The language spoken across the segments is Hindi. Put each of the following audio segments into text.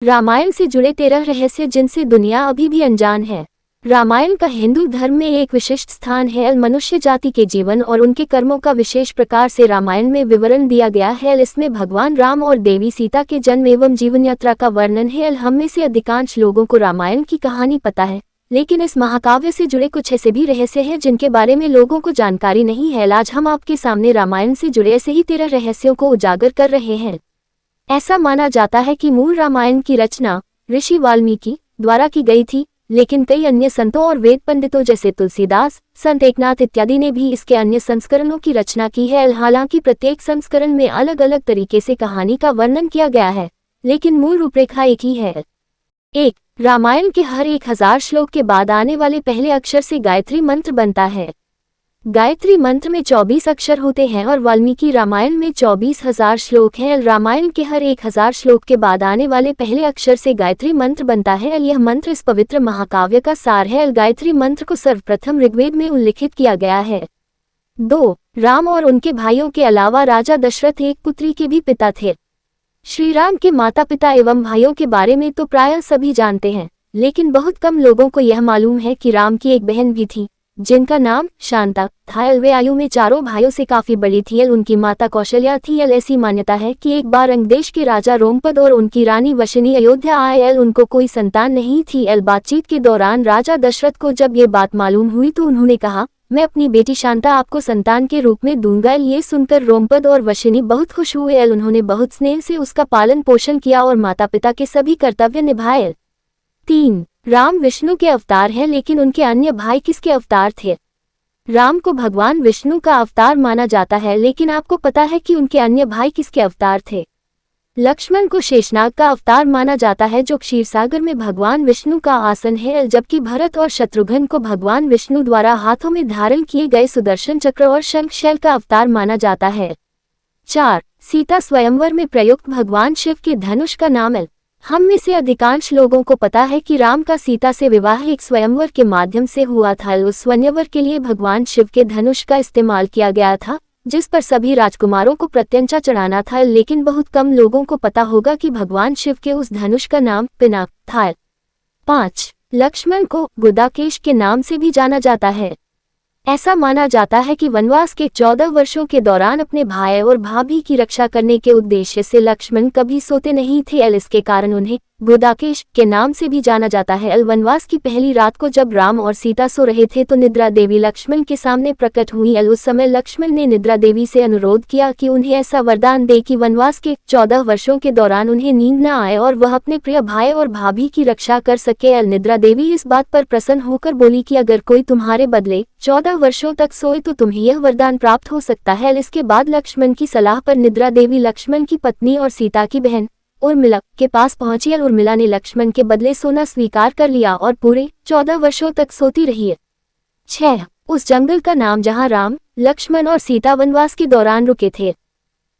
रामायण से जुड़े 13 रहस्य जिनसे दुनिया अभी भी अनजान है। रामायण का हिंदू धर्म में एक विशिष्ट स्थान है। मनुष्य जाति के जीवन और उनके कर्मों का विशेष प्रकार से रामायण में विवरण दिया गया है। इसमें भगवान राम और देवी सीता के जन्म एवं जीवन यात्रा का वर्णन है। हम में से अधिकांश लोगों को रामायण की कहानी पता है, लेकिन इस महाकाव्य से जुड़े कुछ ऐसे भी रहस्य हैं जिनके बारे में लोगों को जानकारी नहीं है। आज हम आपके सामने रामायण से जुड़े ऐसे ही 13 रहस्यों को उजागर कर रहे हैं। ऐसा माना जाता है कि मूल रामायण की रचना ऋषि वाल्मीकि द्वारा की गई थी, लेकिन कई अन्य संतों और वेद पंडितों जैसे तुलसीदास, संत एकनाथ इत्यादि ने भी इसके अन्य संस्करणों की रचना की है। हालांकि प्रत्येक संस्करण में अलग अलग तरीके से कहानी का वर्णन किया गया है, लेकिन मूल रूपरेखा एक ही है। 1. रामायण के हर 1000 श्लोक के बाद आने वाले पहले अक्षर से गायत्री मंत्र बनता है। गायत्री मंत्र में 24 अक्षर होते हैं और वाल्मीकि रामायण में 24,000 श्लोक हैं। रामायण के हर 1000 श्लोक के बाद आने वाले पहले अक्षर से गायत्री मंत्र बनता है। यह मंत्र इस पवित्र महाकाव्य का सार है। गायत्री मंत्र को सर्वप्रथम ऋग्वेद में उल्लिखित किया गया है। 2. राम और उनके भाइयों के अलावा राजा दशरथ एक पुत्री के भी पिता थे। श्री राम के माता पिता एवं भाइयों के बारे में तो प्रायः सभी जानते हैं, लेकिन बहुत कम लोगों को यह मालूम है कि राम की एक बहन भी थी जिनका नाम शांता था। वे आयु में चारों भाइयों से काफी बड़ी थी। उनकी माता कौशल्या थी। ऐसी मान्यता है कि एक बार अंग देश के राजा रोमपद और उनकी रानी वशिनी अयोध्या आए। उनको कोई संतान नहीं थी। बातचीत के दौरान राजा दशरथ को जब ये बात मालूम हुई तो उन्होंने कहा, मैं अपनी बेटी शांता आपको संतान के रूप में दूंगा। ये सुनकर रोमपद और वशिनी बहुत खुश हुए। उन्होंने बहुत स्नेह से उसका पालन पोषण किया और माता पिता के सभी कर्तव्य निभाए। 3. राम विष्णु के अवतार हैं, लेकिन उनके अन्य भाई किसके अवतार थे? राम को भगवान विष्णु का अवतार माना जाता है, लेकिन आपको पता है कि उनके अन्य भाई किसके अवतार थे? लक्ष्मण को शेषनाग का अवतार माना जाता है, जो क्षीरसागर में भगवान विष्णु का आसन है, जबकि भरत और शत्रुघ्न को भगवान विष्णु द्वारा हाथों में धारण किए गए सुदर्शन चक्र और शंखशैल का अवतार माना जाता है। 4. सीता स्वयंवर में प्रयुक्त भगवान शिव के धनुष का नाम है। हम में से अधिकांश लोगों को पता है कि राम का सीता से विवाह एक स्वयंवर के माध्यम से हुआ था। उस स्वयंवर के लिए भगवान शिव के धनुष का इस्तेमाल किया गया था, जिस पर सभी राजकुमारों को प्रत्यंचा चढ़ाना था, लेकिन बहुत कम लोगों को पता होगा कि भगवान शिव के उस धनुष का नाम पिनाक था। 5. लक्ष्मण को गुदाकेश के नाम से भी जाना जाता है। ऐसा माना जाता है कि वनवास के 14 वर्षों के दौरान अपने भाई और भाभी की रक्षा करने के उद्देश्य से लक्ष्मण कभी सोते नहीं थे। इसके कारण उन्हें गुदाकेश के नाम से भी जाना जाता है। वनवास की पहली रात को जब राम और सीता सो रहे थे तो निद्रा देवी लक्ष्मण के सामने प्रकट हुई। उस समय लक्ष्मण ने निद्रा देवी से अनुरोध किया कि उन्हें ऐसा वरदान दे कि वनवास के 14 वर्षों के दौरान उन्हें नींद न आए और वह अपने प्रिय भाई और भाभी की रक्षा कर सके। निद्रा देवी इस बात पर प्रसन्न होकर बोली कि अगर कोई तुम्हारे बदले 14 वर्षों तक सोए तो तुम्हें यह वरदान प्राप्त हो सकता है। इसके बाद लक्ष्मण की सलाह पर निद्रा देवी लक्ष्मण की पत्नी और सीता की बहन उर्मिला के पास पहुंची। उर्मिला ने लक्ष्मण के बदले सोना स्वीकार कर लिया और पूरे 14 वर्षों तक सोती रही। 6. उस जंगल का नाम जहां राम, लक्ष्मण और सीता वनवास के दौरान रुके थे।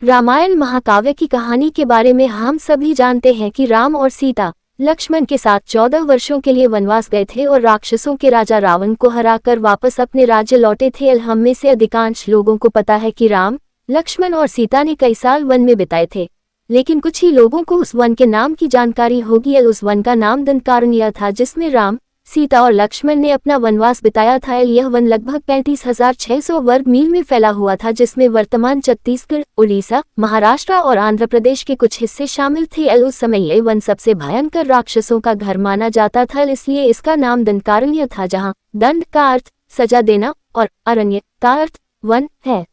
रामायण महाकाव्य की कहानी के बारे में हम सभी जानते हैं कि राम और सीता लक्ष्मण के साथ 14 वर्षों के लिए वनवास गए थे और राक्षसों के राजा रावण को हराकर वापस अपने राज्य लौटे थे। हम में से अधिकांश लोगों को पता है कि राम, लक्ष्मण और सीता ने कई साल वन में बिताए थे, लेकिन कुछ ही लोगों को उस वन के नाम की जानकारी होगी। उस वन का नाम दंडकारण्य था, जिसमें राम, सीता और लक्ष्मण ने अपना वनवास बिताया था। यह वन लगभग 35,600 वर्ग मील में फैला हुआ था, जिसमें वर्तमान छत्तीसगढ़, उड़ीसा, महाराष्ट्र और आंध्र प्रदेश के कुछ हिस्से शामिल थे। उस समय यह वन सबसे भयंकर राक्षसों का घर माना जाता था, इसलिए इसका नाम दंडकारण्य था, जहाँ दंड का अर्थ सजा देना और अरण्य का अर्थ वन है।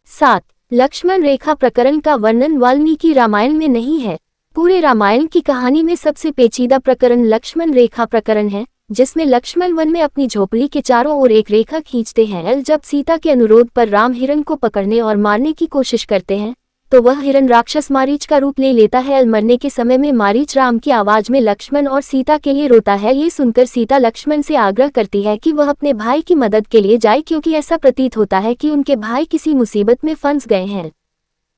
7. लक्ष्मण रेखा प्रकरण का वर्णन वाल्मीकि रामायण में नहीं है। पूरे रामायण की कहानी में सबसे पेचीदा प्रकरण लक्ष्मण रेखा प्रकरण है, जिसमें लक्ष्मण वन में अपनी झोपड़ी के चारों ओर एक रेखा खींचते हैं। जब सीता के अनुरोध पर राम हिरण को पकड़ने और मारने की कोशिश करते हैं तो वह हिरण राक्षस मारीच का रूप ले लेता है। मरने के समय में मारीच राम की आवाज में लक्ष्मण और सीता के लिए रोता है। ये सुनकर सीता लक्ष्मण से आग्रह करती है कि वह अपने भाई की मदद के लिए जाए, क्योंकि ऐसा प्रतीत होता है कि उनके भाई किसी मुसीबत में फंस गए हैं।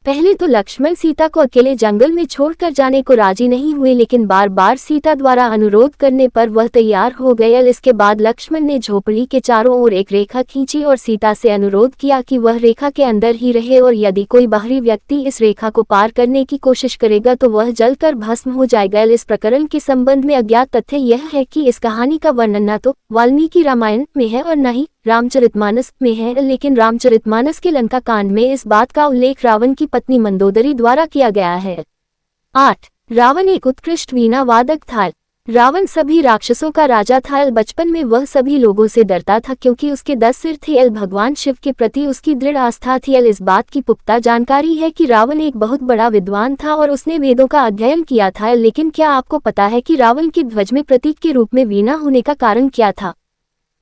पहले तो लक्ष्मण सीता को अकेले जंगल में छोड़कर जाने को राजी नहीं हुए, लेकिन बार बार सीता द्वारा अनुरोध करने पर वह तैयार हो गए। इसके बाद लक्ष्मण ने झोपड़ी के चारों ओर एक रेखा खींची और सीता से अनुरोध किया कि वह रेखा के अंदर ही रहे और यदि कोई बाहरी व्यक्ति इस रेखा को पार करने की कोशिश करेगा तो वह जलकर भस्म हो जाएगा। इस प्रकरण के संबंध में अज्ञात तथ्य यह है कि इस कहानी का वर्णन न तो वाल्मीकि रामायण में है और न ही रामचरितमानस में है, लेकिन रामचरितमानस के लंका कांड में इस बात का उल्लेख रावण की पत्नी मंदोदरी द्वारा किया गया है। 8. रावण एक उत्कृष्ट वीणा वादक था। रावण सभी राक्षसों का राजा था। बचपन में वह सभी लोगों से डरता था क्योंकि उसके 10 सिर थे। भगवान शिव के प्रति उसकी दृढ़ आस्था थी। इस बात की पुख्ता जानकारी है कि रावण एक बहुत बड़ा विद्वान था और उसने वेदों का अध्ययन किया था। लेकिन क्या आपको पता है कि रावण के ध्वज में प्रतीक के रूप में वीणा होने का कारण क्या था?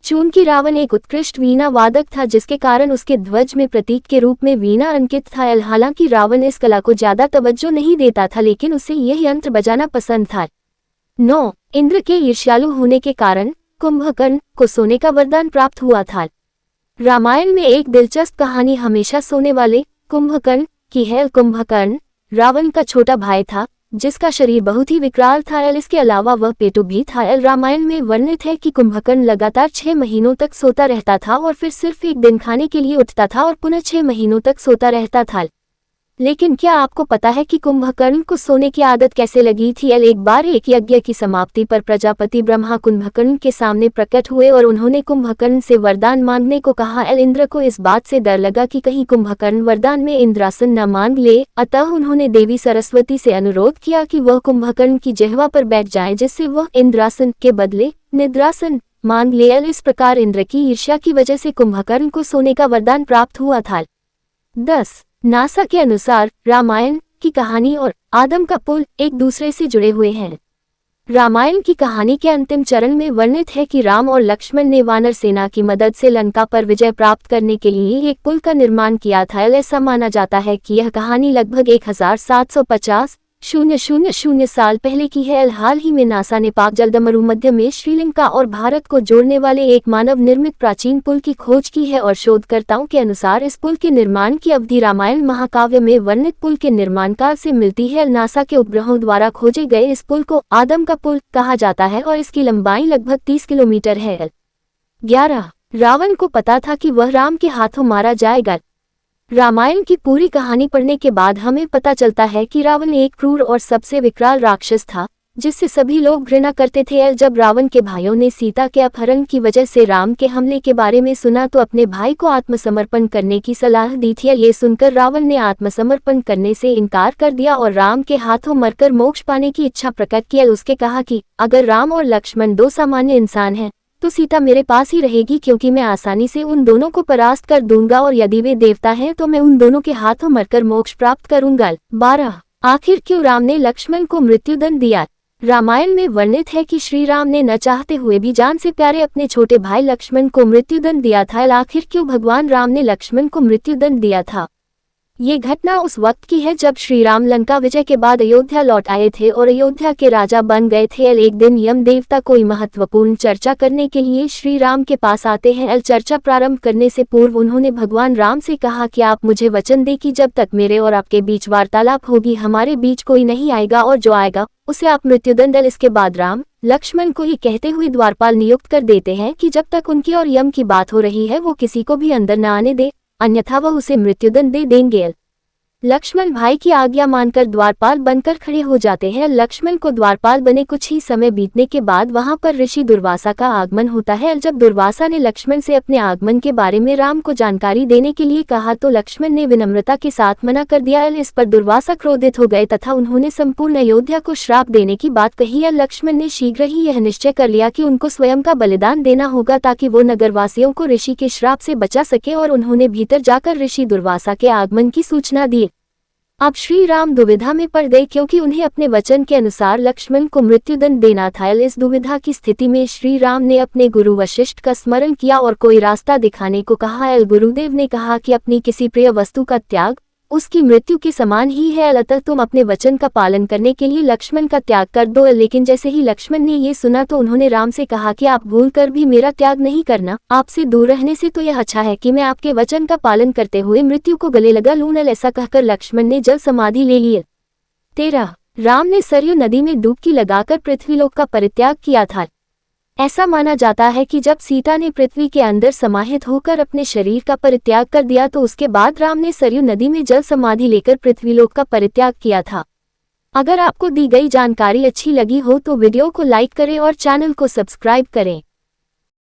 चूंकि रावण एक उत्कृष्ट वीणा वादक था जिसके कारण उसके ध्वज में प्रतीक के रूप में वीणा अंकित था। हालांकि रावण इस कला को ज्यादा तवज्जो नहीं देता था, लेकिन उसे यह यंत्र बजाना पसंद था। 9. इंद्र के ईर्ष्यालु होने के कारण कुंभकर्ण को सोने का वरदान प्राप्त हुआ था। रामायण में एक दिलचस्प कहानी हमेशा सोने वाले कुंभकर्ण की है। कुंभकर्ण रावण का छोटा भाई था जिसका शरीर बहुत ही विकराल था। इसके अलावा वह पेटु भी था। रामायण में वर्णित है कि कुंभकर्ण लगातार 6 महीनों तक सोता रहता था और फिर सिर्फ एक दिन खाने के लिए उठता था और पुनः 6 महीनों तक सोता रहता था। लेकिन क्या आपको पता है कि कुंभकर्ण को सोने की आदत कैसे लगी थी? एक बार एक यज्ञ की समाप्ति पर प्रजापति ब्रह्मा कुंभकर्ण के सामने प्रकट हुए और उन्होंने कुंभकर्ण से वरदान मांगने को कहा। इंद्र को इस बात से डर लगा कि कहीं कुंभकर्ण वरदान में इंद्रासन न मांग ले, अतः उन्होंने देवी सरस्वती से अनुरोध किया कि वह कुंभकर्ण की जिह्वा पर बैठ जाए जिससे वह इंद्रासन के बदले निद्रासन मांग ले। इस प्रकार इंद्र की ईर्ष्या की वजह से कुंभकर्ण को सोने का वरदान प्राप्त हुआ था। 10. नासा के अनुसार रामायण की कहानी और आदम का पुल एक दूसरे से जुड़े हुए हैं। रामायण की कहानी के अंतिम चरण में वर्णित है कि राम और लक्ष्मण ने वानर सेना की मदद से लंका पर विजय प्राप्त करने के लिए एक पुल का निर्माण किया था। ऐसा माना जाता है कि यह कहानी लगभग 1750 साल पहले की है। हाल ही में नासा ने पाक जलदमरू मध्य में श्रीलंका और भारत को जोड़ने वाले एक मानव निर्मित प्राचीन पुल की खोज की है और शोधकर्ताओं के अनुसार इस पुल के निर्माण की अवधि रामायण महाकाव्य में वर्णित पुल के निर्माण काल से मिलती है। नासा के उपग्रहों द्वारा खोजे गए इस पुल को आदम का पुल कहा जाता है और इसकी लंबाई लगभग 30 किलोमीटर है। 11. रावण को पता था कि वह राम के हाथों मारा जाएगा। रामायण की पूरी कहानी पढ़ने के बाद हमें पता चलता है कि रावण एक क्रूर और सबसे विकराल राक्षस था जिससे सभी लोग घृणा करते थे। जब रावण के भाइयों ने सीता के अपहरण की वजह से राम के हमले के बारे में सुना तो अपने भाई को आत्मसमर्पण करने की सलाह दी थी। ये सुनकर रावण ने आत्मसमर्पण करने से इनकार कर दिया और राम के हाथों मरकर मोक्ष पाने की इच्छा प्रकट की। उसके कहा कि अगर राम और लक्ष्मण 2 सामान्य इंसान हैं तो सीता मेरे पास ही रहेगी क्योंकि मैं आसानी से उन दोनों को परास्त कर दूंगा और यदि वे देवता हैं तो मैं उन दोनों के हाथों मरकर मोक्ष प्राप्त करूंगा। 12. आखिर क्यों राम ने लक्ष्मण को मृत्युदंड दिया? रामायण में वर्णित है कि श्री राम ने न चाहते हुए भी जान से प्यारे अपने छोटे भाई लक्ष्मण को मृत्युदंड दिया था। आखिर क्यों भगवान राम ने लक्ष्मण को मृत्युदंड दिया था? ये घटना उस वक्त की है जब श्री राम लंका विजय के बाद अयोध्या लौट आए थे और अयोध्या के राजा बन गए थे। एक दिन यम देवता कोई महत्वपूर्ण चर्चा करने के लिए श्री राम के पास आते हैं। चर्चा प्रारंभ करने से पूर्व उन्होंने भगवान राम से कहा कि आप मुझे वचन दें कि जब तक मेरे और आपके बीच वार्तालाप होगी हमारे बीच कोई नहीं आएगा और जो आएगा उसे आप मृत्युदंड। इसके बाद राम लक्ष्मण को ये कहते हुए द्वारपाल नियुक्त कर देते हैं कि जब तक उनकी और यम की बात हो रही है वो किसी को भी अंदर न आने दे, अन्यथा वह उसे मृत्युदंड दे देंगे। लक्ष्मण भाई की आज्ञा मानकर द्वारपाल बनकर खड़े हो जाते हैं। लक्ष्मण को द्वारपाल बने कुछ ही समय बीतने के बाद वहां पर ऋषि दुर्वासा का आगमन होता है। जब दुर्वासा ने लक्ष्मण से अपने आगमन के बारे में राम को जानकारी देने के लिए कहा तो लक्ष्मण ने विनम्रता के साथ मना कर दिया। इस पर दुर्वासा क्रोधित हो गए तथा उन्होंने संपूर्ण अयोध्या को श्राप देने की बात कही। लक्ष्मण ने शीघ्र ही यह निश्चय कर लिया कि उनको स्वयं का बलिदान देना होगा ताकि वो नगरवासियों को ऋषि के श्राप से बचा सके और उन्होंने भीतर जाकर ऋषि दुर्वासा के आगमन की सूचना दी। अब श्री राम दुविधा में पड़ गए क्योंकि उन्हें अपने वचन के अनुसार लक्ष्मण को मृत्युदंड देना था। इस दुविधा की स्थिति में श्री राम ने अपने गुरु वशिष्ठ का स्मरण किया और कोई रास्ता दिखाने को कहा। गुरुदेव ने कहा कि अपनी किसी प्रिय वस्तु का त्याग उसकी मृत्यु के समान ही है, अतः तुम अपने वचन का पालन करने के लिए लक्ष्मण का त्याग कर दो। लेकिन जैसे ही लक्ष्मण ने ये सुना तो उन्होंने राम से कहा कि आप भूल कर भी मेरा त्याग नहीं करना, आपसे दूर रहने से तो यह अच्छा है कि मैं आपके वचन का पालन करते हुए मृत्यु को गले लगा लूं। ऐसा कहकर लक्ष्मण ने जल समाधि ले ली। 13 राम ने सरयू नदी में डुबकी लगाकर पृथ्वीलोक का परित्याग किया था। ऐसा माना जाता है कि जब सीता ने पृथ्वी के अंदर समाहित होकर अपने शरीर का परित्याग कर दिया तो उसके बाद राम ने सरयू नदी में जल समाधि लेकर पृथ्वीलोक का परित्याग किया था। अगर आपको दी गई जानकारी अच्छी लगी हो तो वीडियो को लाइक करें और चैनल को सब्सक्राइब करें।